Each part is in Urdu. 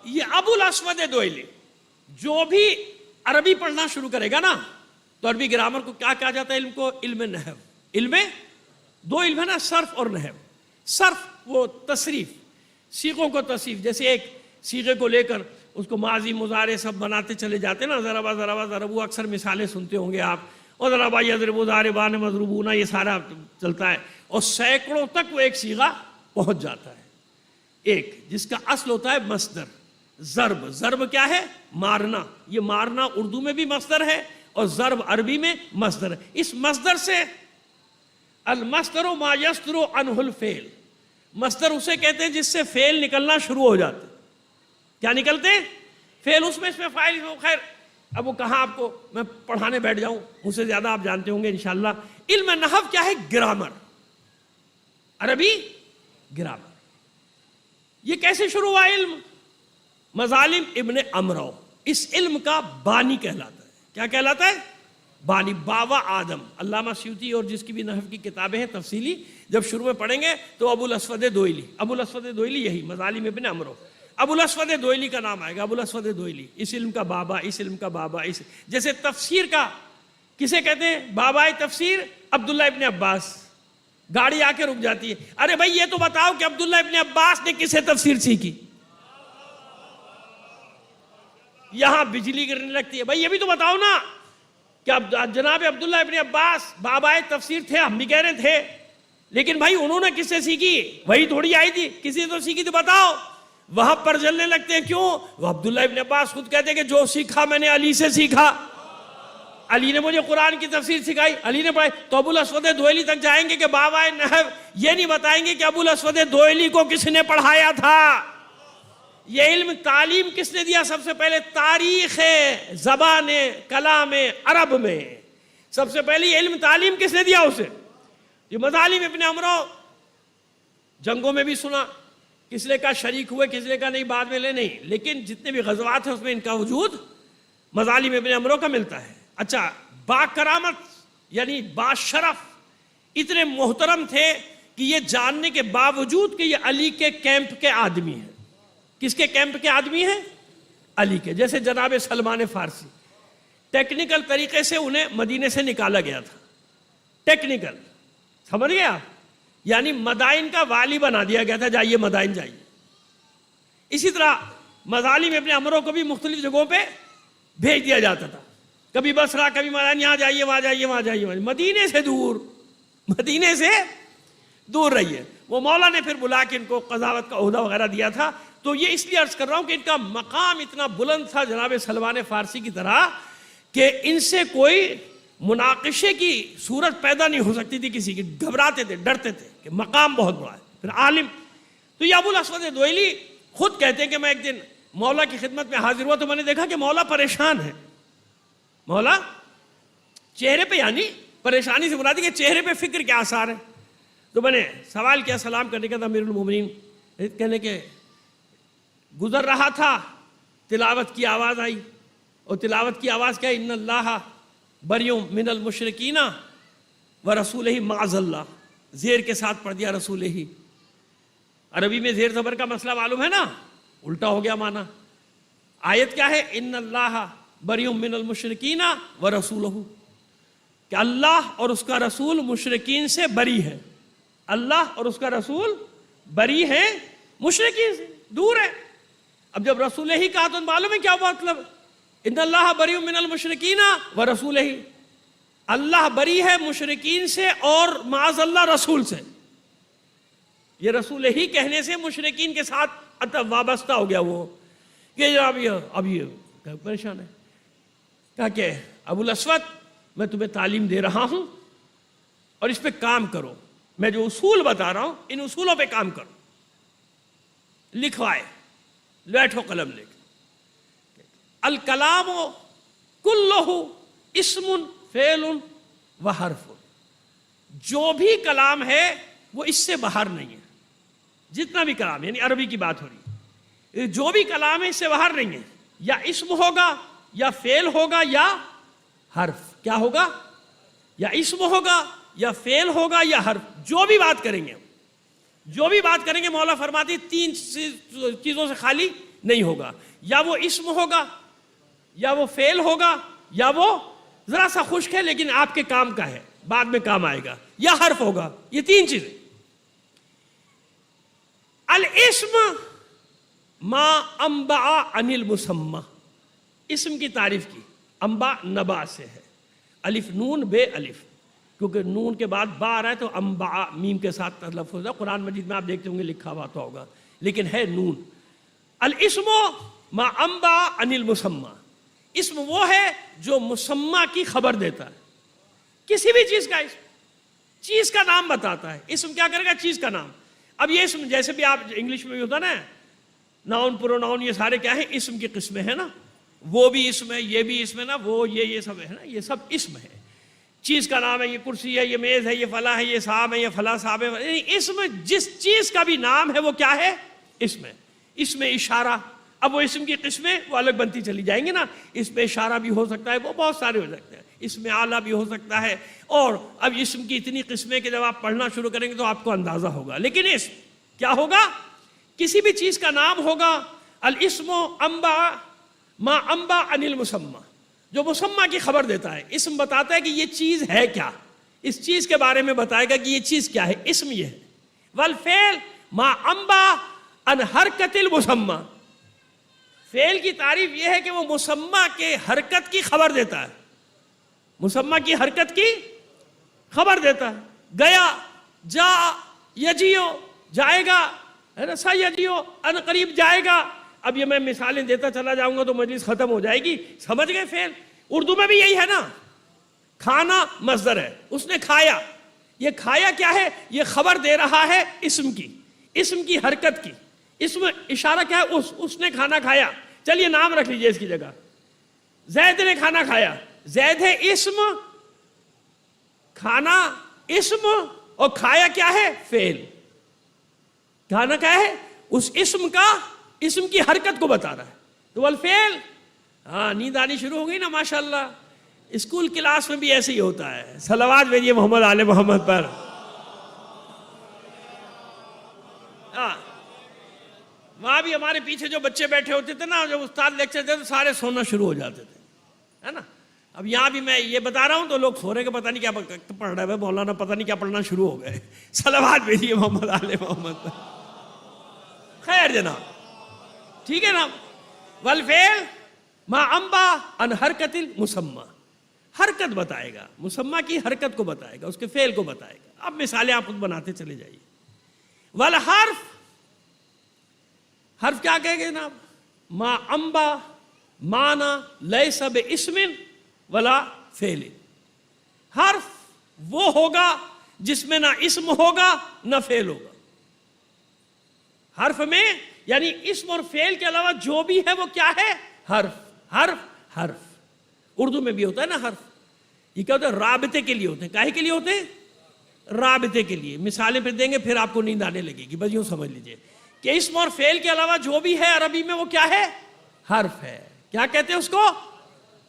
یہ ابو الاسود دوئلی جو بھی عربی پڑھنا شروع کرے گا نا تو عربی گرامر کو کیا کہا جاتا ہے؟ علم کو علم نحو. علم دو علم ہے نا، صرف اور نحو. صرف وہ تصریف، سیغوں کو تصریف، جیسے ایک سیغے کو لے کر اس کو ماضی مضارع سب بناتے چلے جاتے نا، ضربا ضربا ضربو، اکثر مثالیں سنتے ہوں گے آپ، اور ضربا یضربو ضاربان مضروبون، یہ سارا چلتا ہے، اور سینکڑوں تک وہ ایک سیغہ پہنچ جاتا ہے. ایک جس کا اصل ہوتا ہے مصدر. ضرب، ضرب کیا ہے؟ مارنا. یہ مارنا اردو میں بھی مصدر ہے اور ضرب عربی میں مصدر ہے. اس مصدر سے المصدر ما یصدر عنہ الفعل، مصدر اسے کہتے ہیں جس سے فعل نکلنا شروع ہو جاتے. کیا نکلتے ہیں؟ فعل. اس میں فاعل. خیر اب وہ کہاں آپ کو میں پڑھانے بیٹھ جاؤں، مجھ سے زیادہ آپ جانتے ہوں گے انشاءاللہ. علم نحو کیا ہے؟ گرامر، عربی گرامر. یہ کیسے شروع ہوا علم؟ مظالم ابن عمرو اس علم کا بانی کہلاتا ہے. کیا کہلاتا ہے؟ بانی. بابا آدم. علامہ سیوطی اور جس کی بھی نحو کی کتابیں ہیں تفصیلی، جب شروع میں پڑھیں گے تو ابو الاسود دوئلی، ابو الاسود دوئلی یہی مظالم ابن عمرو، ابو الاسود دوئلی کا نام آئے گا. ابو الاسود دوئلی اس علم کا بابا، اس علم کا بابا. جیسے تفسیر کا کسے کہتے ہیں؟ بابا تفسیر عبداللہ ابن عباس. گاڑی آ کے رک جاتی ہے، ارے بھائی یہ تو بتاؤ کہ عبداللہ ابن عباس نے کسے تفسیر سیکھی؟ یہاں بجلی گرنے لگتی ہے. بھائی یہ بھی تو بتاؤ نا کہ جناب عبداللہ ابن عباس بابا تفسیر تھے، ہم بھی کہہ رہے تھے، لیکن بھائی انہوں نے کس سے سیکھی؟ وہی تھوڑی آئی تھی، کسی تو سیکھی. تو بتاؤ. وہاں پر جلنے لگتے ہیں. کیوں؟ وہ عبداللہ ابن عباس خود کہتے ہیں کہ جو سیکھا میں نے علی سے سیکھا، علی نے مجھے قرآن کی تفسیر سکھائی، علی نے پڑھائی. تو ابو الاسود دوئلی تک جائیں گے کہ بابا نحو، یہ نہیں بتائیں گے کہ ابو الاسود دوئلی کو کس نے پڑھایا تھا. یہ علم تعلیم کس نے دیا؟ سب سے پہلے تاریخ زبان کلام عرب میں سب سے پہلی علم تعلیم کس نے دیا اسے؟ یہ مظالم ابن عمرو. جنگوں میں بھی سنا، کس نے کا شریک ہوئے، کس نے کا نہیں، بعد میں لے نہیں، لیکن جتنے بھی غزوات ہیں اس میں ان کا وجود مظالم ابن عمرو کا ملتا ہے. اچھا، با کرامت یعنی با شرف، اتنے محترم تھے کہ یہ جاننے کے باوجود کہ یہ علی کے کیمپ کے آدمی ہیں. کس کے کیمپ کے آدمی ہیں؟ علی کے. جیسے جناب سلمان فارسی، ٹیکنیکل طریقے سے انہیں مدینے سے نکالا گیا تھا. ٹیکنیکل، سمجھ گئے آپ؟ یعنی مدائن کا والی بنا دیا گیا تھا، جائیے مدائن جائیے. اسی طرح مظالم ابن عمرو کو بھی مختلف جگہوں پہ بھیج دیا جاتا تھا. کبھی بصرہ، کبھی مدائن، یہاں جائیے، وہاں جائیے، وہاں جائیے. مدینے سے دور، مدینے سے دور رہیے. وہ مولا نے پھر بلا کے ان کو قضاوت کا عہدہ وغیرہ دیا تھا. تو یہ اس لیے عرض کر رہا ہوں کہ ان کا مقام اتنا بلند تھا جناب سلمان فارسی کی طرح کہ ان سے کوئی مناقشے کی صورت پیدا نہیں ہو سکتی تھی کسی کی. گھبراتے تھے، ڈرتے تھے کہ مقام بہت بڑا ہے. پھر عالم. تو یہ ابو الاسود دوئلی خود کہتے ہیں کہ میں ایک دن مولا کی خدمت میں حاضر ہوا تو میں نے دیکھا کہ مولا پریشان ہے. مولا چہرے پہ، یعنی پریشانی سے مراد ہے کہ چہرے پہ فکر کے آثار ہیں. تو میں نے سوال کیا سلام کرنے کا تھا امیر المومنین، کہنے کے گزر رہا تھا، تلاوت کی آواز آئی، اور تلاوت کی آواز کیا؟ ان اللہ بریء من المشرکین ورسولہ معاذ اللہ. زیر کے ساتھ پڑھ دیا رسولہ. عربی میں زیر زبر کا مسئلہ معلوم ہے نا، الٹا ہو گیا معنی. آیت کیا ہے؟ ان اللہ بریء من المشرکین ورسولہ، کہ اللہ اور اس کا رسول مشرکین سے بری ہے. اللہ اور اس کا رسول بری ہے، مشرکین سے دور ہے. اب جب رسول ہی کہا تو معلوم ہے کیا مطلب؟ ان اللہ بریء من المشرکین ورسولہ، اللہ بری ہے مشرکین سے اور معاذ اللہ رسول سے. یہ رسول ہی کہنے سے مشرکین کے ساتھ وابستہ ہو گیا وہ کہ جناب اب یہ پریشان ہے. کہا کہ ابو الاسود میں تمہیں تعلیم دے رہا ہوں اور اس پہ کام کرو. میں جو اصول بتا رہا ہوں ان اصولوں پہ کام کرو. لکھوائے، بیٹھو قلم لے کے. الکلام کلہ اسم فعل و حرف. جو بھی کلام ہے وہ اس سے باہر نہیں ہے. جتنا بھی کلام، یعنی عربی کی بات ہو رہی ہے، جو بھی کلام ہے اس سے باہر نہیں ہے. یا اسم ہوگا، یا فعل ہوگا، یا حرف. کیا ہوگا؟ یا اسم ہوگا، یا فعل ہوگا، یا حرف. جو بھی بات کریں گے، جو بھی بات کریں گے، مولا فرماتی تین چیزوں سے خالی نہیں ہوگا. یا وہ اسم ہوگا, یا وہ فعل ہوگا, یا وہ ذرا سا خشک ہے لیکن آپ کے کام کا ہے, بعد میں کام آئے گا, یا حرف ہوگا. یہ تین چیزیں. الاسم ما انبع عن المسمى, اسم کی تعریف کی. انبع نبع سے ہے, الف نون بے الف, کیونکہ نون کے بعد با آ رہا ہے تو انبع میم کے ساتھ تلفظ ہے. قرآن مجید میں آپ دیکھتے ہوں گے لکھا ہوا تو ہوگا, لیکن ہے نون. الاسم ما انبع عن المسمى, اسم وہ ہے جو مسمى کی خبر دیتا ہے. کسی بھی چیز کا اسم, چیز کا نام بتاتا ہے. اسم کیا کرے گا؟ چیز کا نام. اب یہ اسم جیسے بھی آپ انگلش میں بھی ہوتا نا, ناؤن پروناؤن, یہ سارے کیا ہیں؟ اسم کی قسمیں ہیں نا. وہ بھی اسم ہے, یہ بھی اسم ہے نا, وہ یہ سب ہے نا, یہ سب اسم ہے. چیز کا نام ہے, یہ کرسی ہے, یہ میز ہے, یہ فلاں ہے, یہ صاحب ہے, یہ فلاں صاحب ہے. اسم جس چیز کا بھی نام ہے وہ کیا ہے؟ اسم ہے. اسم اشارہ, اب وہ اسم کی قسمیں وہ الگ بنتی چلی جائیں گے نا. اسم اشارہ بھی ہو سکتا ہے, وہ بہت سارے ہو سکتے ہیں. اسم اعلیٰ بھی ہو سکتا ہے. اور اب اسم کی اتنی قسمیں کہ جب آپ پڑھنا شروع کریں گے تو آپ کو اندازہ ہوگا. لیکن اسم کیا ہوگا؟ کسی بھی چیز کا نام ہوگا. الاسم انبع ما انبع عن المسمى, جو مسمى کی خبر دیتا ہے. اسم بتاتا ہے کہ یہ چیز ہے کیا, اس چیز کے بارے میں بتائے گا کہ یہ چیز کیا ہے. اسم یہ ہے. والفعل ما انبع عن حرکت المسمى, فعل کی تعریف یہ ہے کہ وہ مسمى کے حرکت کی خبر دیتا ہے. مسمى کی حرکت کی خبر دیتا ہے. گیا, جا, یجیو, جائے گا, ہے نا, سیجیو, ان قریب جائے گا. اب یہ میں مثالیں دیتا چلا جاؤں گا تو مجلس ختم ہو جائے گی. سمجھ گئے فعل؟ اردو میں بھی یہی ہے نا. کھانا مصدر ہے, اس نے کھایا. یہ کھایا کیا ہے؟ یہ خبر دے رہا ہے اسم کی, اسم کی حرکت کی. اسم اشارہ کیا ہے؟ اس نے کھانا کھایا. چلیے نام رکھ لیجئے اس کی جگہ. زید نے کھانا کھایا. زید ہے اسم, کھانا اسم, اور کھایا کیا ہے؟ فعل. کھانا کیا ہے؟ اس اسم کا, اسم کی حرکت کو بتا رہا ہے. تو والفعل, ہاں نیند آنی شروع ہو گئی نا ماشاءاللہ. اسکول کلاس میں بھی ایسے ہی ہوتا ہے. صلوات بھیجیے محمد آل محمد پر. وہاں بھی ہمارے پیچھے جو بچے بیٹھے ہوتے تھے نا, جب استاد لیکچر دیتے تو سارے سونا شروع ہو جاتے تھے, ہے نا. اب یہاں بھی میں یہ بتا رہا ہوں تو لوگ سو رہے کہ پتہ نہیں کیا پڑھ رہے ہیں مولانا, پتہ نہیں کیا پڑھنا شروع ہو گئے. صلوات بھیجیے محمد آل محمد پر. خیر جناب, ٹھیک ہے نا. والفعل ما انبع عن حرکت المسمى, حرکت بتائے گا, مسمى کی حرکت کو بتائے گا, اس کے فعل کو بتائے گا. اب مثالیں آپ خود بناتے چلے جائیے. والحرف, حرف کیا کہے گے جناب؟ ما انبع معنی لیس باسم ولا فعل. حرف وہ ہوگا جس میں نہ اسم ہوگا نہ فعل ہوگا. حرف میں یعنی اسم اور فعل کے علاوہ جو بھی ہے وہ کیا ہے؟ حرف. حرف حرف اردو میں بھی ہوتا ہے نا حرف. یہ کیا ہوتا ہے؟ رابطے کے لیے ہوتے ہیں. کاہے کے لیے ہوتے ہیں؟ رابطے کے لیے. مثالیں پھر دیں گے, پھر آپ کو نیند آنے لگے گی. بس یوں سمجھ لیجئے کہ اسم اور فعل کے علاوہ جو بھی ہے عربی میں وہ کیا ہے؟ حرف ہے. کیا کہتے ہیں اس کو؟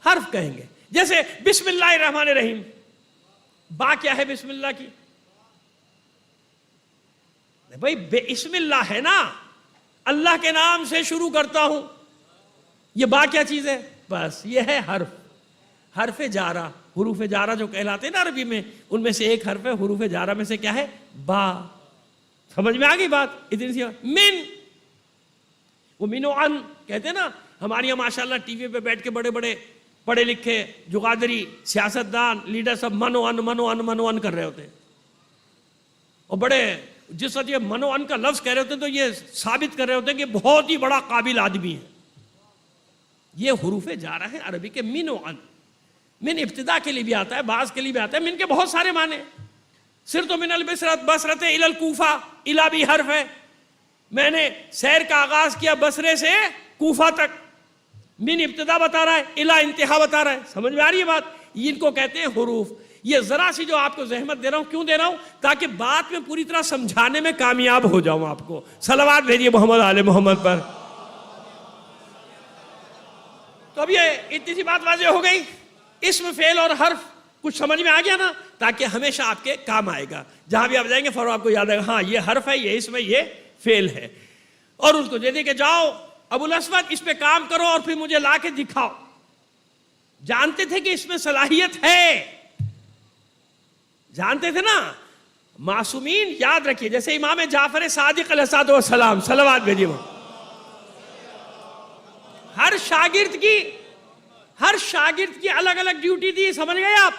حرف کہیں گے. جیسے بسم اللہ الرحمن الرحیم, با کیا ہے بسم اللہ کی؟ بھائی بسم اللہ ہے نا, اللہ کے نام سے شروع کرتا ہوں. یہ با کیا چیز ہے؟ بس یہ ہے حرف. حرف جارہ, حروف جارہ جو کہلاتے ہیں نا عربی میں, ان میں سے ایک حرف ہے. حروف جارہ میں سے کیا ہے؟ با. سمجھ میں آ گئی بات؟ اتنی سی. من, وہ من و ان کہتے ہیں نا. ہمارے یہاں ماشاءاللہ ٹی وی پہ بیٹھ کے بڑے بڑے پڑھے لکھے جغادری سیاستدان لیڈر سب من و ان من و ان من و ان کر رہے ہوتے ہیں. اور بڑے جس وقت یہ من و ان کا لفظ کہہ رہے ہوتے ہیں تو یہ ثابت کر رہے ہوتے ہیں کہ بہت ہی بڑا قابل آدمی ہے. یہ حروف جارہ ہے عربی کے. من و ان, من ابتدا کے لیے بھی آتا ہے, بعض کے لیے بھی آتا ہے. من کے بہت سارے معنی. صرف تو من البصرت بصرت الی الکوفہ, الی بھی حرف ہے. میں نے سیر کا آغاز کیا بصرے سے کوفہ تک. من ابتدا بتا رہا ہے, الی انتہا بتا رہا ہے. سمجھ میں آ رہی ہے بات؟ ان کو کہتے ہیں حروف. یہ ذرا سی جو آپ کو زحمت دے رہا ہوں, کیوں دے رہا ہوں؟ تاکہ بات میں پوری طرح سمجھانے میں کامیاب ہو جاؤں آپ کو. صلوات بھیجیے محمد آل محمد پر. تو اب یہ اتنی سی بات واضح ہو گئی. اسم فعل اور حرف کچھ سمجھ میں آ گیا نا, تاکہ ہمیشہ آپ کے کام آئے گا. جہاں بھی آپ جائیں گے فوراً آپ کو یاد آئے گا, ہاں یہ حرف ہے, یہ اسم ہے, یہ فعل ہے. اور اس کو دے دے کہ جاؤ ابو الاسود اس پہ کام کرو اور پھر مجھے لا کے دکھاؤ. جانتے تھے کہ اس میں صلاحیت ہے, جانتے تھے نا. معصومین یاد رکھیے, جیسے امام جعفر صادق علیہ السلام صلوات بھیجیے, ہر شاگرد کی الگ الگ ڈیوٹی تھی, سمجھ گئے آپ؟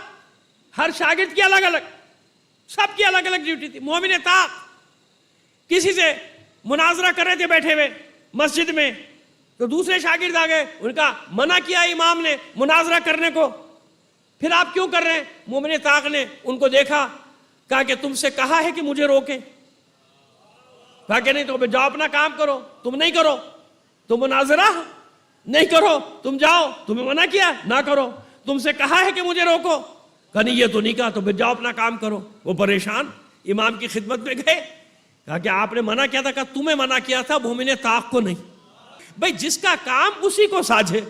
ہر شاگرد کی الگ الگ, سب کی الگ الگ ڈیوٹی تھی. مومن طاق کسی سے مناظرہ کر رہے تھے بیٹھے ہوئے مسجد میں, تو دوسرے شاگرد آ گئے, ان کا منع کیا امام نے مناظرہ کرنے کو. پھر آپ کیوں کر رہے ہیں؟ مومن طاق نے ان کو دیکھا, کہا کہ تم سے کہا ہے کہ مجھے روکیں. کہا کہ نہیں, تو جاؤ اپنا کام کرو. تم نہیں کرو تو مناظرہ نہیں کرو, تم جاؤ, تمہیں منع کیا نہ کرو. تم سے کہا ہے کہ مجھے روکو, کہا نہیں یہ تو نہیں کہا, تو پھر جاؤ اپنا کام کرو. وہ پریشان امام کی خدمت میں گئے, کہا کہ آپ نے منع کیا تھا. کہا تمہیں منع کیا تھا, مومن طاق کو نہیں. بھئی جس کا کام اسی کو ساجھے,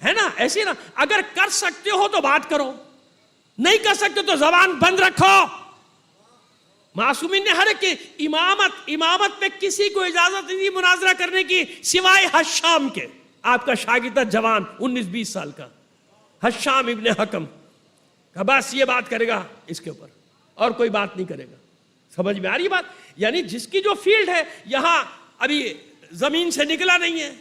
ہے نا؟ ایسی نا, اگر کر سکتے ہو تو بات کرو, نہیں کر سکتے تو زبان بند رکھو. معصومین نے ہر ایک امامت پہ کسی کو اجازت نہیں دی مناظرہ کرنے کی سوائے حشام کے. آپ کا شاگرد جوان 19-20 سال کا حشام ابن حکم, کہ بس یہ بات کرے گا اس کے اوپر, اور کوئی بات نہیں کرے گا. سمجھ میں آ رہی بات؟ یعنی جس کی جو فیلڈ ہے, یہاں ابھی زمین سے نکلا نہیں ہے,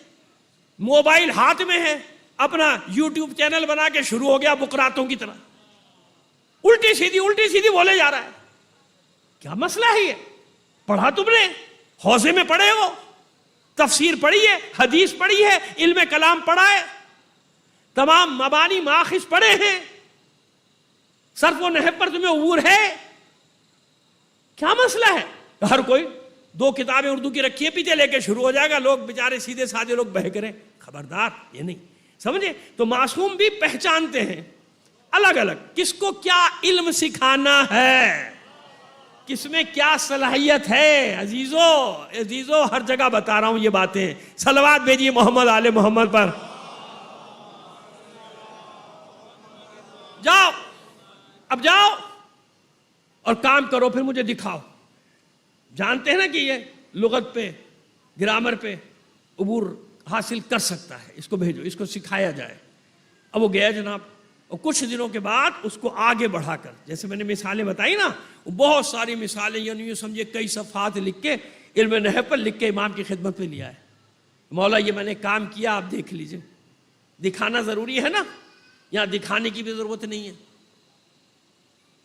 موبائل ہاتھ میں ہے, اپنا یوٹیوب چینل بنا کے شروع ہو گیا بکراتوں کی طرح, الٹی سیدھی بولے جا رہا ہے. کیا مسئلہ ہے یہ؟ پڑھا تم نے, حوزے میں پڑھے ہو, تفسیر پڑھی ہے, حدیث پڑھی ہے, علم کلام پڑھا ہے, تمام مبانی ماخذ پڑھے ہیں, صرف و نحو پر تمہیں عبور ہے. کیا مسئلہ ہے؟ ہر کوئی 2 کتابیں اردو کی رکھی ہے, پیچھے لے کے شروع ہو جائے گا. لوگ بیچارے سیدھے سادے لوگ بہک رہے, خبردار یہ نہیں. سمجھے؟ تو معصوم بھی پہچانتے ہیں الگ الگ کس کو کیا علم سکھانا ہے, کس میں کیا صلاحیت ہے. عزیزو ہر جگہ بتا رہا ہوں یہ باتیں. صلوات بھیجیے محمد آل محمد پر. جاؤ, اب جاؤ اور کام کرو, پھر مجھے دکھاؤ. جانتے ہیں نا کہ یہ لغت پہ, گرامر پہ عبور حاصل کر سکتا ہے, اس کو بھیجو, اس کو سکھایا جائے. اب وہ گیا جناب, اور کچھ دنوں کے بعد اس کو آگے بڑھا کر, جیسے میں نے مثالیں بتائی نا, بہت ساری مثالیں, یعنی یوں سمجھے کئی صفحات لکھ کے علم نحو پر لکھ کے امام کی خدمت میں لیا ہے. مولا یہ میں نے کام کیا, آپ دیکھ لیجئے. دکھانا ضروری ہے نا, یہاں دکھانے کی بھی ضرورت نہیں ہے.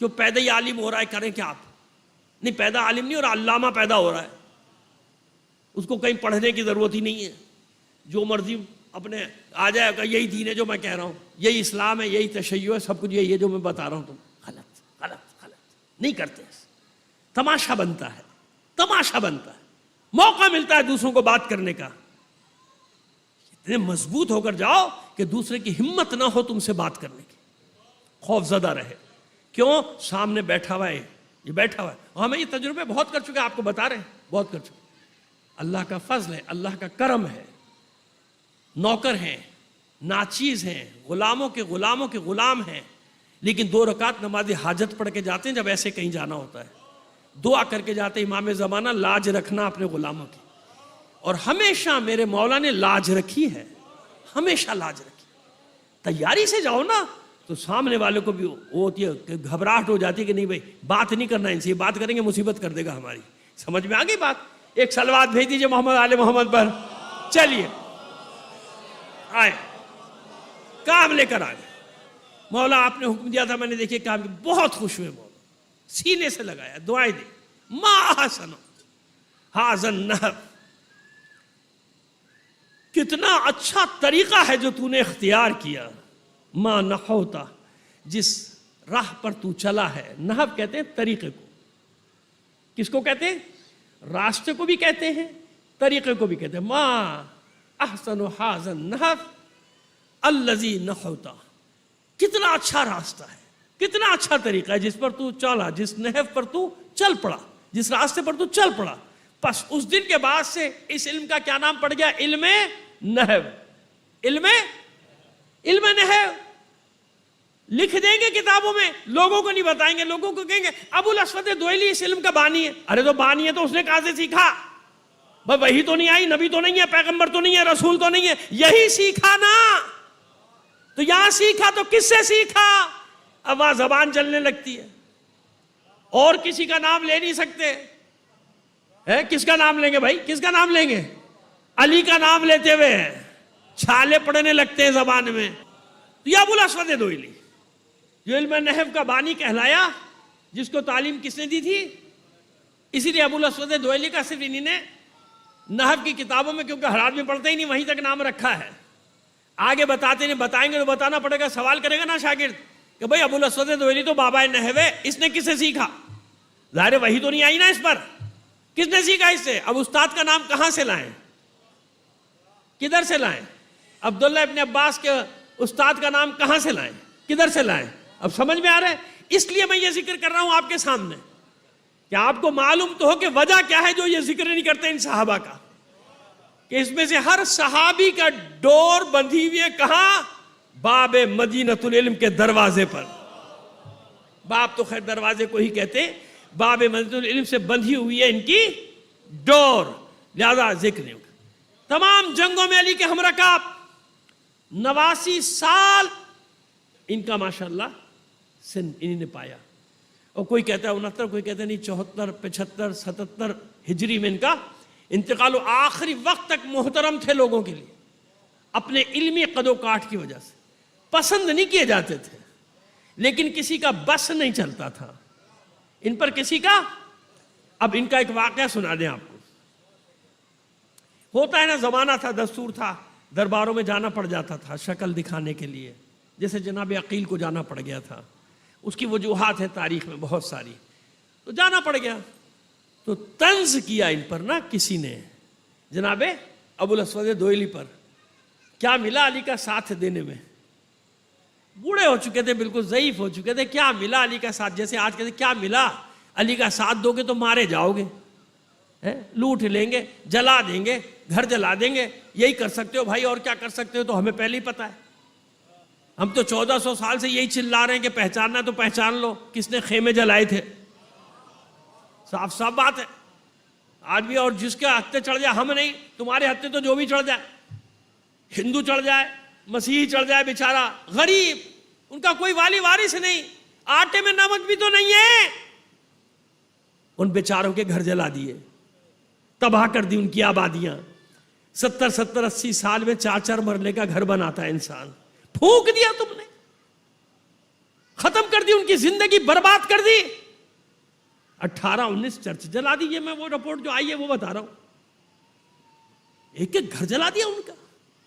کیوں پیدا ہی عالم ہو رہا ہے, کریں کیا آپ؟ نہیں, پیدا عالم نہیں ہو رہا, علامہ پیدا ہو رہا ہے. اس کو کہیں پڑھنے کی ضرورت ہی نہیں ہے, جو مرضی اپنے آ جائے گا. یہی دین ہے جو میں کہہ رہا ہوں, یہی اسلام ہے, یہی تشیع ہے, سب کچھ یہی ہے جو میں بتا رہا ہوں. تم غلط نہیں کرتے. تماشا بنتا ہے, موقع ملتا ہے دوسروں کو بات کرنے کا. اتنے مضبوط ہو کر جاؤ کہ دوسرے کی ہمت نہ ہو تم سے بات کرنے کی, خوف زدہ رہے. کیوں؟ سامنے بیٹھا ہوا ہے, یہ بیٹھا ہوا ہے. ہمیں یہ تجربے بہت کر چکے, آپ کو بتا رہے ہیں, بہت کر چکے. اللہ کا فضل ہے, اللہ کا کرم ہے. نوکر ہیں, ناچیز ہیں, غلاموں کے غلام ہیں, لیکن 2 رکعت نماز حاجت پڑھ کے جاتے ہیں. جب ایسے کہیں جانا ہوتا ہے, دعا کر کے جاتے ہیں, امام زمانہ لاج رکھنا اپنے غلاموں کی. اور ہمیشہ میرے مولا نے لاج رکھی ہے, ہمیشہ لاج رکھی. تیاری سے جاؤ نا, تو سامنے والے کو بھی وہ ہوتی ہے کہ گھبراہٹ ہو جاتی ہے کہ نہیں بھائی بات نہیں کرنا ان سے, بات کریں گے مصیبت کر دے گا ہماری. سمجھ میں آ گئی بات؟ ایک صلوات بھیج دیجئے محمد آل محمد پر. چلیے آئے, کام لے کر آ گئے. مولا آپ نے حکم دیا تھا, میں نے دیکھے کام, بہت خوش ہوئے مولا, سینے سے لگایا, دعائیں دی. ما احسن ھذا النحو, کتنا اچھا طریقہ ہے جو تو نے اختیار کیا. ما نحوتا, جس راہ پر تو چلا ہے. نحو کہتے ہیں طریقے کو. کس کو کہتے ہیں؟ راستے کو بھی کہتے ہیں, طریقے کو بھی کہتے ہیں. ما احسن ھذا النحو الذی نحوتا, کتنا اچھا راستہ ہے, کتنا اچھا طریقہ ہے جس پر تو چلا, جس نحو پر تو چل پڑا, جس راستے پر تو چل پڑا. پس اس دن کے بعد سے اس علم کا کیا نام پڑ گیا؟ علم نحو. علم نحو لکھ دیں گے کتابوں میں, لوگوں کو نہیں بتائیں گے. لوگوں کو کہیں گے ابو الاسود دوئلی اس علم کا بانی ہے. ارے تو بانی ہے تو اس نے کہاں سے سیکھا؟ بھائی وہی تو نہیں آئی، نبی تو نہیں ہے، پیغمبر تو نہیں ہے، رسول تو نہیں ہے، یہی سیکھا نا، تو یہاں سیکھا تو کس سے سیکھا؟ اب وہاں زبان چلنے لگتی ہے، اور کسی کا نام لے نہیں سکتے، کس کا نام لیں گے بھائی؟ کس کا نام لیں گے؟ علی کا نام لیتے ہوئے چھالے پڑنے لگتے ہیں زبان میں. تو یہ ابو الاسود دوئلی جو علم نحو کا بانی کہلایا، جس کو تعلیم کس نے دی تھی؟ اسی لیے ابو الاسود دوئلی کا صرف انہی نے نحو کی کتابوں میں، کیونکہ ہر آدمی پڑھتا ہی نہیں، وہیں تک نام رکھا ہے. آگے بتاتے نہیں، بتائیں گے تو بتانا پڑے گا، سوال کرے گا نا شاگرد کہ بھئی ابو الاسود دوئلی تو بابا نحو ہے، اس نے کس سے سیکھا؟ ظاہر وہی تو نہیں آئی نا اس پر، کس نے سیکھا اس سے؟ اب استاد کا نام کہاں سے لائیں؟ کدھر سے لائیں؟ عبداللہ ابن عباس کے استاد کا نام کہاں سے لائیں؟ کدھر سے لائیں؟ اب سمجھ میں آ رہا ہے؟ اس لیے میں یہ ذکر کر رہا ہوں آپ کے سامنے کہ آپ کو معلوم تو ہو کہ وجہ کیا ہے جو یہ ذکر نہیں کرتے ان صحابہ کا، کہ اس میں سے ہر صحابی کا ڈور بندھی ہوئی ہے کہاں؟ باب مدینۃ العلم کے دروازے پر. باب تو خیر دروازے کو ہی کہتے ہیں، باب مدینۃ العلم سے بندھی ہوئی ہے ان کی ڈور، لہذا ذکر نہیں ہوگا. تمام جنگوں میں علی کے ہمرکاب، 89 سال ان کا ماشاءاللہ سن انہی نے پایا. اور کوئی کہتا ہے 69، کوئی کہتا ہے نہیں 74، 75، 77 ہجری میں ان کا انتقال. آخری وقت تک محترم تھے لوگوں کے لیے، اپنے علمی قد و کاٹ کی وجہ سے پسند نہیں کیے جاتے تھے، لیکن کسی کا بس نہیں چلتا تھا ان پر کسی کا. اب ان کا ایک واقعہ سنا دیں آپ کو. ہوتا ہے نا، زمانہ تھا، دستور تھا، درباروں میں جانا پڑ جاتا تھا شکل دکھانے کے لیے، جیسے جناب عقیل کو جانا پڑ گیا تھا. اس کی وجوہات ہیں تاریخ میں بہت ساری، تو جانا پڑ گیا. تو طنز کیا ان پر نا کسی نے، جناب ابو الاسود دوئلی پر. کیا ملا علی کا ساتھ دینے میں؟ بوڑھے ہو چکے تھے، بالکل ضعیف ہو چکے تھے. کیا ملا علی کا ساتھ؟ جیسے آج کہتے کیا ملا علی کا ساتھ دو گے تو مارے جاؤ گے، لوٹ لیں گے، جلا دیں گے، گھر جلا دیں گے، یہی کر سکتے ہو بھائی، اور کیا کر سکتے ہو؟ تو ہمیں پہلے ہی پتا ہے، ہم تو 1400 سال سے یہی چلا رہے ہیں کہ پہچاننا تو پہچان لو کس نے خیمے جلائے تھے. صاف صاف بات ہے. آج بھی اور جس کے ہتھے چڑھ جائے، ہم نہیں، تمہارے ہتھے تو جو بھی چڑھ جائے، ہندو چڑھ جائے، مسیحی چڑھ جائے، بیچارہ غریب، ان کا کوئی والی وارث نہیں، آٹے میں نمک بھی تو نہیں ہے، ان بیچاروں کے گھر جلا دیے، تباہ کر دی ان کی آبادیاں. 70 80 سال میں 4 مرلے کا گھر بناتا ہے انسان، پھونک دیا تم نے، ختم کر دی ان کی زندگی، برباد کر دی. 18 19 چرچ جلا دی. یہ میں وہ رپورٹ جو آئی ہے وہ بتا رہا ہوں. ایک ایک گھر جلا دیا ان کا،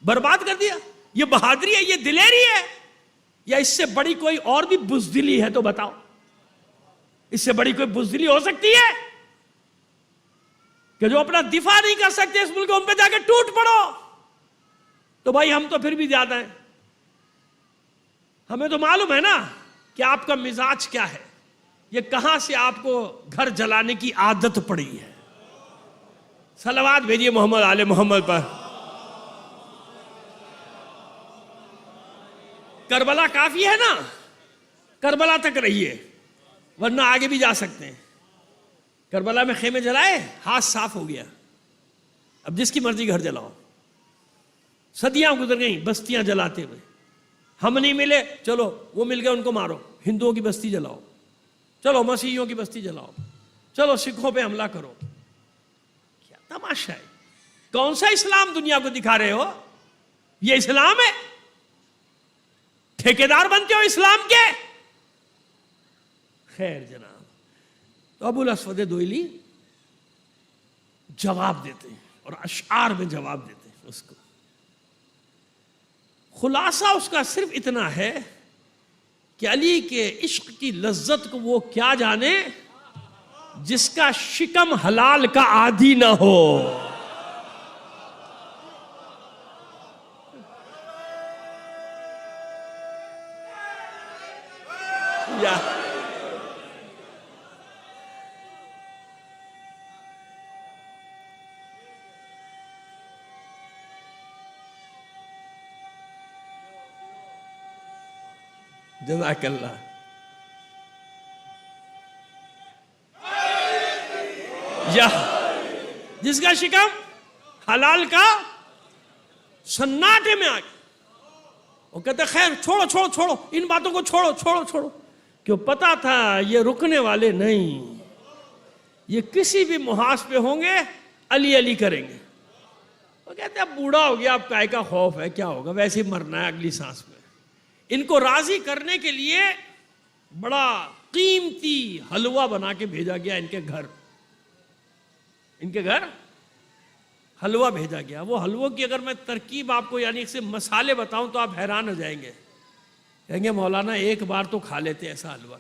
برباد کر دیا. یہ بہادری ہے، یہ دلیری ہے، یا اس سے بڑی کوئی اور بھی بزدلی ہے تو بتاؤ؟ اس سے بڑی کوئی بزدلی ہو سکتی ہے کہ جو اپنا دفاع نہیں کر سکتے اس ملک، ان پہ جا کے ٹوٹ پڑو؟ تو بھائی ہم تو پھر بھی زیادہ ہیں، ہمیں تو معلوم ہے نا کہ آپ کا مزاج کیا ہے، یہ کہاں سے آپ کو گھر جلانے کی عادت پڑی ہے. صلوات بھیجیے محمد آل محمد پر. کربلا کافی ہے نا، کربلا تک رہیے، ورنہ آگے بھی جا سکتے ہیں. کربلا میں خیمے جلائے، ہاتھ صاف ہو گیا، اب جس کی مرضی گھر جلاؤ. صدیاں گزر گئیں بستیاں جلاتے ہوئے، ہم نہیں ملے، چلو وہ مل گئے ان کو مارو، ہندوؤں کی بستی جلاؤ، چلو مسیحیوں کی بستی جلاؤ، چلو سکھوں پہ حملہ کرو. کیا تماشا ہے؟ کون سا اسلام دنیا کو دکھا رہے ہو؟ یہ اسلام ہے؟ ٹھیکیدار بنتے ہو اسلام کے؟ خیر جناب، تو ابو الاسود دوئلی جواب دیتے ہیں اور اشعار میں جواب دیتے ہیں اس کو. خلاصہ اس کا صرف اتنا ہے کہ علی کے عشق کی لذت کو وہ کیا جانے جس کا شکم حلال کا عادی نہ ہو. جزاک اللہ. یا جس کا شکم حلال کا سناٹے میں آ گیا. وہ کہتے خیر چھوڑو چھوڑو چھوڑو ان باتوں کو چھوڑو چھوڑو چھوڑو. کیوں پتا تھا یہ رکنے والے نہیں, یہ کسی بھی محاذ پہ ہوں گے علی علی کریں گے. وہ کہتے اب بوڑھا ہو گیا, اب کائے کا خوف ہے, کیا ہوگا, ویسے ہی مرنا ہے اگلی سانس میں. ان کو راضی کرنے کے لیے بڑا قیمتی حلوہ بنا کے بھیجا گیا ان کے گھر. ان کے گھر حلوہ بھیجا گیا. وہ حلوہ کی اگر میں ترکیب آپ کو یعنی سے مسالے بتاؤں تو آپ حیران ہو جائیں گے, کہیں گے مولانا ایک بار تو کھا لیتے ایسا حلوہ,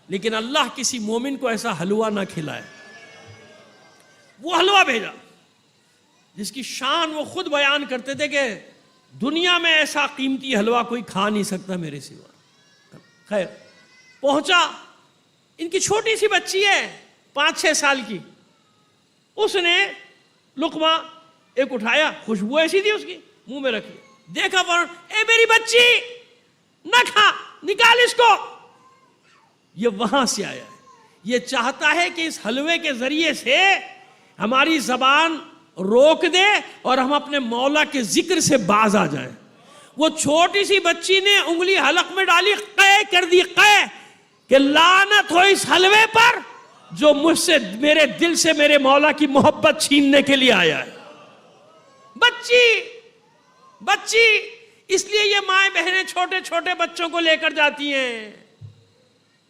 لیکن اللہ کسی مومن کو ایسا حلوہ نہ کھلائے. وہ حلوہ بھیجا جس کی شان وہ خود بیان کرتے تھے کہ دنیا میں ایسا قیمتی حلوہ کوئی کھا نہیں سکتا میرے سوا. خیر پہنچا, ان کی چھوٹی سی بچی ہے 5-6 سال کی, اس نے لقمہ ایک اٹھایا, خوشبو ایسی تھی اس کی, منہ میں رکھی, دیکھا فوراً, اے میری بچی نہ کھا, نکال اس کو. یہ وہاں سے آیا ہے, یہ چاہتا ہے کہ اس حلوے کے ذریعے سے ہماری زبان روک دے اور ہم اپنے مولا کے ذکر سے باز آ جائیں. وہ چھوٹی سی بچی نے انگلی حلق میں ڈالی, قے کر دی, قے کہ لعنت ہو اس حلوے پر جو مجھ سے میرے دل سے میرے مولا کی محبت چھیننے کے لیے آیا ہے. بچی اس لیے یہ مائیں بہنیں چھوٹے چھوٹے بچوں کو لے کر جاتی ہیں,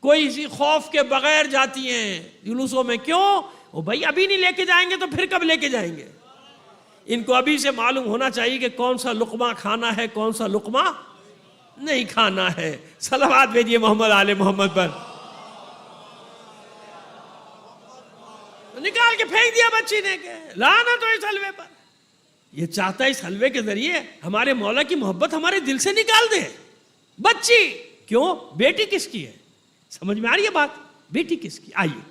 کوئی اسی خوف کے بغیر جاتی ہیں جلوسوں میں. کیوں؟ وہ بھائی ابھی نہیں لے کے جائیں گے تو پھر کب لے کے جائیں گے. ان کو ابھی سے معلوم ہونا چاہیے کہ کون سا لقمہ کھانا ہے, کون سا لقمہ نہیں کھانا ہے. صلوات بھیجیے محمد آل محمد پر. نکال کے پھینک دیا بچی نے کہ لعنت ہو اس حلوے پر. یہ چاہتا ہے اس حلوے کے ذریعے ہمارے مولا کی محبت ہمارے دل سے نکال دے. بچی کیوں؟ بیٹی کس کی ہے؟ سمجھ میں آ رہی ہے بات؟ بیٹی کس کی؟ آئیے